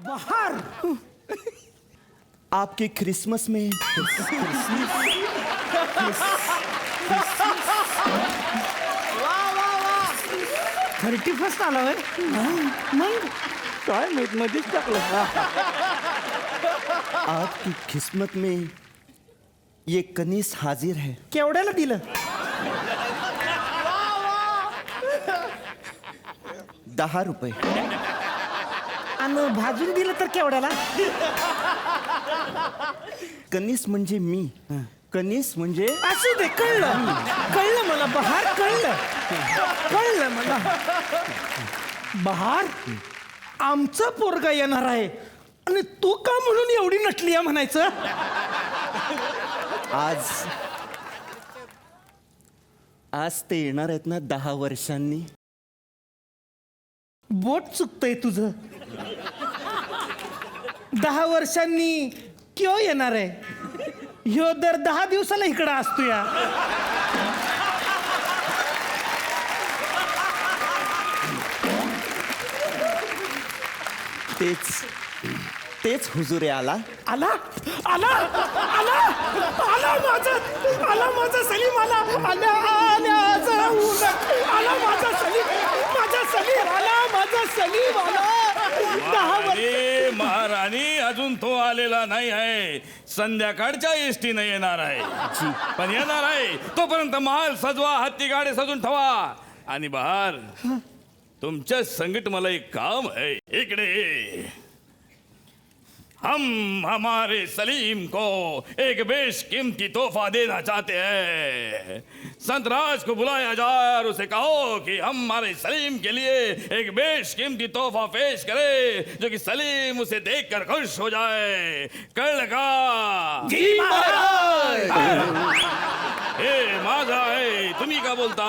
बाहर आपके क्रिसमस में 31 आला होय मग काय माहित मध्येच टाकलं. आपकी किस्मत में ये कनीस हाजिर है. केवढ्याला दिलं 10 रुपये. आणि भाजून दिलं तर केवढ्याला कनीस म्हणजे मी. कनीस म्हणजे असू दे कळलं कळलं मला बहार कळलं कळलं मला बहार आमचा पोरगा येणार आहे आणि तू का म्हणून एवढी नटली आहे म्हणायचं. आज ते येणार आहेत ना 10 वर्षांनी. बोट चुकतंय तुझं 10 वर्षांनी क्यों येणार आहे ह्यो दर 10 दिवसाला इकडं असतो या. तेच हुजूरे आला. आला आला आला आला माझा सलीम आला आला आला माझा सलीम आला माझा सलीम आला. 10 वर्ष महाराणी अजून तो आलेला नाही आहे. संध्याकाळच्या एसटीनं येणार आहे पण येणार आहे तोपर्यंत महाल सजवा हत्ती गाडी सजून ठेवा. आणि बहार तुमच्या संगत मला एक काम है. इकडे ये. हम हमारे सलीम को एक बेशकीमती तोहफा देना चाहते हैं. संत राज को बुलाया जाए और उसे कहो कि हम हमारे सलीम के लिए एक बेशकीमती तोहफा पेश करे जो कि सलीम उसे देखकर खुश हो जाए. कळ का? जी महाराज. हे माझा आहे तुम्ही का बोलता?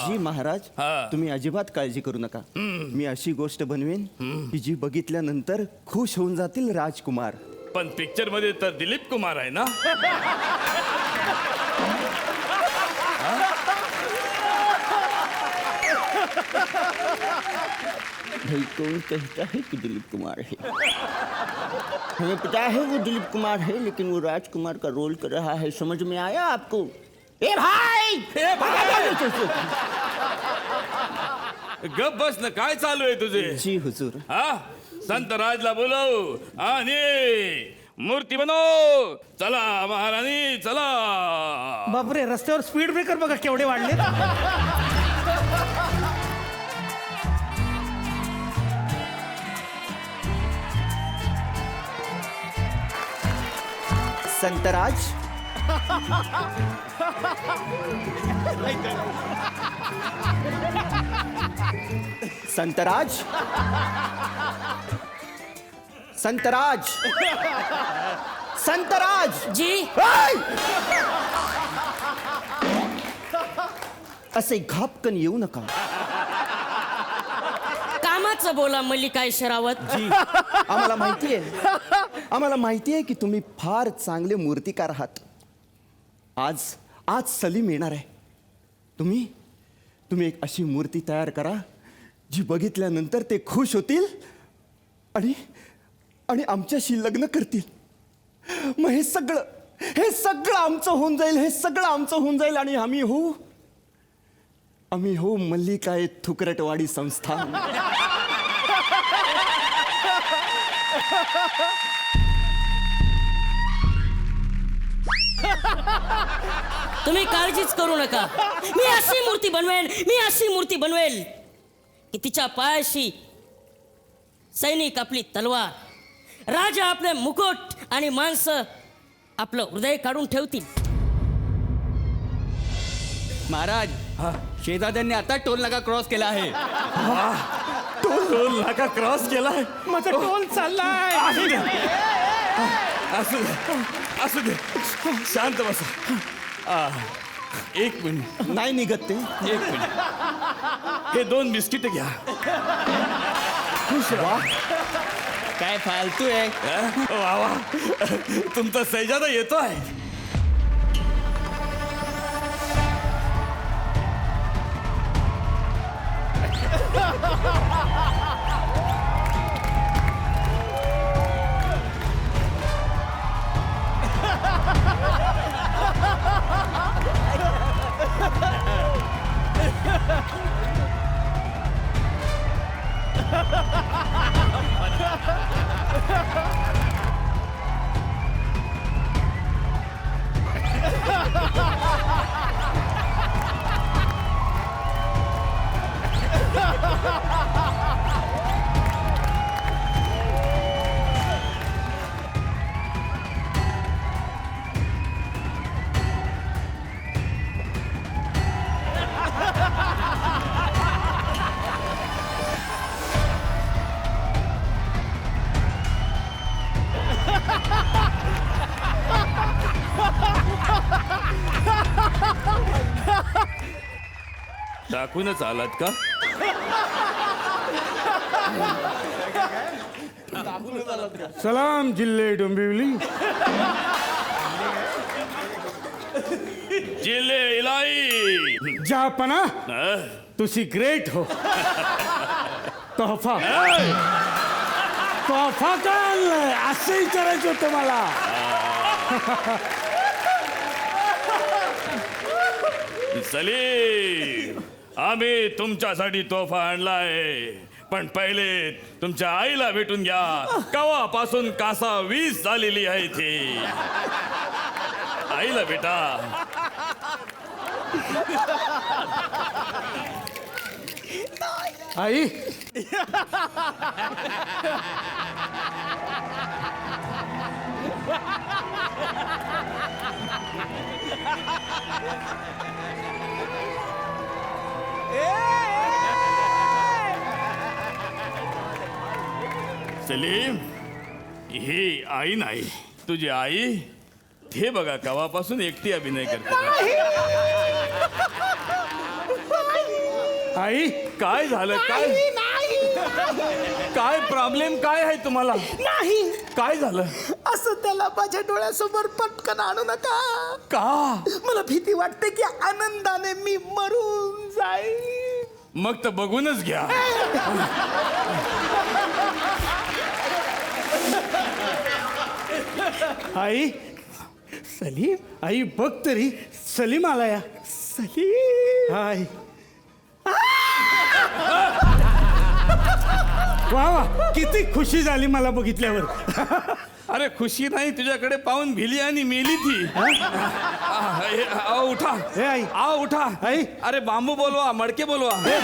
जी महाराज हा. तुम्ही अजिबात काळजी करू नका. मी अशी गोष्ट बनवेन की जी बघितल्यानंतर खुश होऊन जातील राजकुमार. पण पिक्चर मध्ये तर दिलीप कुमार आहे ना. भाई कौन कहता है कि दिलीप कुमार है? हमें पता है वो दिलीप कुमार है लेकिन वो राजकुमार का रोल कर रहा है. समझ में आया आपको? ए भाई गप बस ना. काय चालू आहे तुझे? जी हुजूर. हा संत राजला बोलव आणि मूर्ती बनव. चला महाराणी चला. बापरे रस्त्यावर स्पीड ब्रेकर बघा केवढे वाढले. संतराज संतराज संतराज संतराज जी असे घापकन येऊ नका. कामाचं बोला मल्लिका शेरावत. जी आम्हाला माहिती आहे की तुम्ही फार चांगले मूर्तिकार आहात. आज सलीम येणार आहे. तुम्ही एक अशी मूर्ती तयार करा जी बघितल्यानंतर ते खुश होतील आणि आमच्याशी लग्न करतील. मग हे सगळं आमचं होऊन जाईल. हे सगळं आमचं होऊन जाईल आणि आम्ही हो मल्लिका थुकरटवाडी संस्थान. तुम्ही काळजीच करू नका. मी अशी मूर्ती बनवेल की तिच्या पायाशी सैनिक आपली तलवार, राजा आपले मुकुट आणि माणसं आपलं हृदय काढून ठेवतील. महाराज शेजाद्यांनी आता टोल नाका क्रॉस केला आहे. टोल नाका क्रॉस केलाय. माझा टोल चाललाय. असू दे शांत बसा. एक मिनिट. नाही निघत ते. एक मिनिट. हे 2 बिस्किट घ्या. खुश व्हा. काय फालतू आहे. वा वा तुमचा सैजादा येतोय. टाकूनच आलात का? सलाम जिल्हे डोंबिवली. जिले इलाई. जहापना हं? तुसी ग्रेट हो. तोहफा तोहफा काय आणलाय असं विचारायचं होतं मला. सलीम, आम्ही तुमच्यासाठी तोफा आणलाय, पण पहिले तुमच्या आईला भेटून घ्या. कवापासून कासा 20 झालेली आहे ती. आईला भेटा. आई सलीम, ही आई नाही तुझी आई. हे बघा कवापासून एकटी अभिनय करते. आई काय झालं? काय प्रॉब्लेम काय आहे तुम्हाला? नाही काय झालं? असं त्याला माझ्या डोळ्यासमोर पटकन आणू नका. का? मला भीती वाटते की आनंदाने मी मरून जाईल. मग तर बघूनच घ्या. आई सलीम, आई बघ तरी सलीम आला या. सलीम, हाय वा वा किती खुशी झाली मला बघितल्यावर. अरे खुशी नाही, तुझ्याकडे पाहून भिली आणि मेली ती. उठा. हे आई उठा. आई. अरे बांबू बोलवा, मडके बोलवा. हे.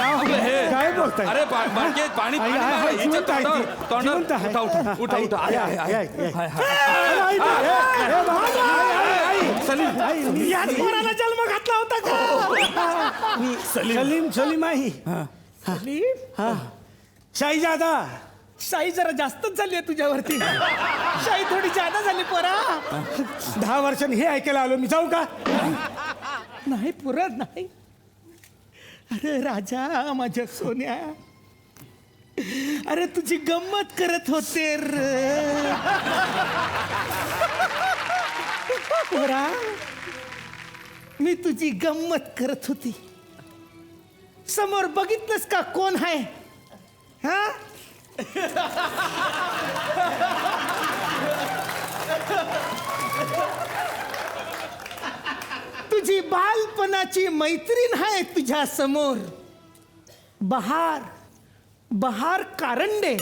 काय बोलताय? अरे मडके पाणी आई, पाणी आई, मारा. आई, हिच्या जिवंत आहे ती. तोंडावर- जिवंत आहे. उठा उठा आई, उठा. आई, आहे, आई, आहे, आई, आहे, आहे. आई, सलीम. याच पोराला जन्म घातला होता का? सलीम सलीम आई. सलीम, हा शाहीजादा. शाही जरा जास्तच झाली आहे तुझ्यावरती. शाही थोडी जादा झाली पोरा. 10 वर्षांनी हे ऐकायला आलो मी. जाऊ का? नाही पोरा नाही. अरे राजा माझ्या सोन्या, अरे तुझी गंमत करत होते रे पोरा. मी तुझी गंमत करत होती. समोर बघितलंस का कोण आहे? हा, तुझी बालपणाची मैत्रीण आहे तुझ्या समोर. बहार कारंडे.